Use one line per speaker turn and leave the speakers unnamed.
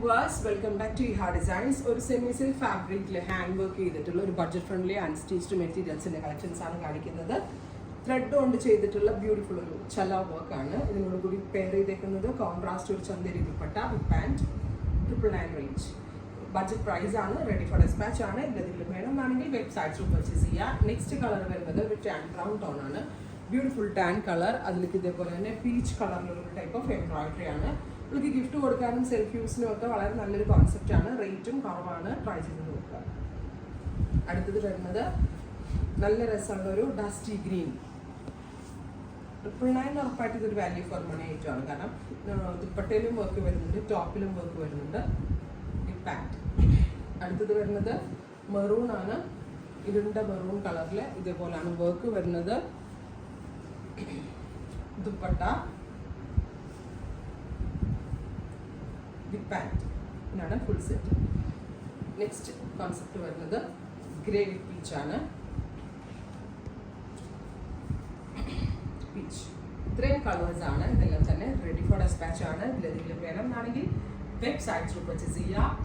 viewers, welcome back to Iha Designs. ഒരു semi silk ഫാബ്രിക്കിൽ hand work ചെയ്തിട്ടുള്ള ഒരു ബഡ്ജറ്റ് ഫ്രണ്ട്ലി അൺസ്റ്റിച്ച്ഡ് മെറ്റീരിയൽസിന്റെ കളക്ഷൻസ് ആണ് കാണിക്കുന്നത്. ത്രെഡ് കൊണ്ട് ചെയ്തിട്ടുള്ള ബ്യൂട്ടിഫുൾ ഒരു ചല വർക്ക് ആണ്. ഇതിനോട് കൂടി പെയർ ചെയ്തേക്കുന്നത് കോൺട്രാസ്റ്റ് ഒരു ചന്ദേരി ദുപ്പട്ട വിത്ത് പാന്റ് 999 റേഞ്ച്. ബഡ്ജറ്റ് പ്രൈസ് ആണ്, റെഡി ഫോർ ഡെസ്പാച്ച് ആണ്. ഇതിലെന്തെങ്കിലും വേണമെന്നാണെങ്കിൽ വെബ്സൈറ്റ്സിൽ പർച്ചേസ് ചെയ്യുക. നെക്സ്റ്റ് കളർ വരുന്നത് ഒരു ടാൻ ബ്രൗൺ ടോൺ ആണ്. Beautiful tan colour. അതിലേക്ക് ഇതേപോലെ തന്നെ പീച്ച് കളറിലുള്ള ഒരു ടൈപ്പ് ഓഫ് എംബ്രോയിഡറി ആണ്. നിങ്ങൾക്ക് ഗിഫ്റ്റ് കൊടുക്കാനും സെൽഫ് യൂസിനും ഒക്കെ വളരെ നല്ലൊരു കോൺസെപ്റ്റ് ആണ്. റേറ്റും കുറവാണ്, ട്രൈ ചെയ്ത് നോക്കുക. അടുത്തത് വരുന്നത് നല്ല രസമുള്ള ഒരു ഡസ്റ്റി ഗ്രീൻ. 999 ഉറപ്പായിട്ട് ഇതൊരു വാല്യൂ ഫോർ മണി ആയിട്ടാണ്. കാരണം ദുപ്പട്ടയിലും വർക്ക് വരുന്നുണ്ട്, ടോപ്പിലും വർക്ക് വരുന്നുണ്ട്, വിത്ത് പാന്റ്. അടുത്തത് വരുന്നത് മെറൂൺ ആണ്. ഇരുണ്ട മെറൂൺ കളറിൽ ഇതേപോലെയാണ് വർക്ക് വരുന്നത്. ദുപ്പട്ട വിത്ത് പാന്റ് എന്നാണ് ഫുൾ സെറ്റ്. നെക്സ്റ്റ് കോൺസെപ്റ്റ് വരുന്നത് ഗ്രേ വിത്ത് പീച്ച് ആണ്. പീച്ച് ഇത്രയും കളേഴ്സ് ആണ്. ഇതെല്ലാം തന്നെ റെഡി ഫോർ ഡെസ്പാച്ച് ആണ്. ഇതിലെന്തെങ്കിലും വേണമെന്നാണെങ്കിൽ വെബ്സൈറ്റ് ത്രൂ പർച്ചേസ് ചെയ്യുക.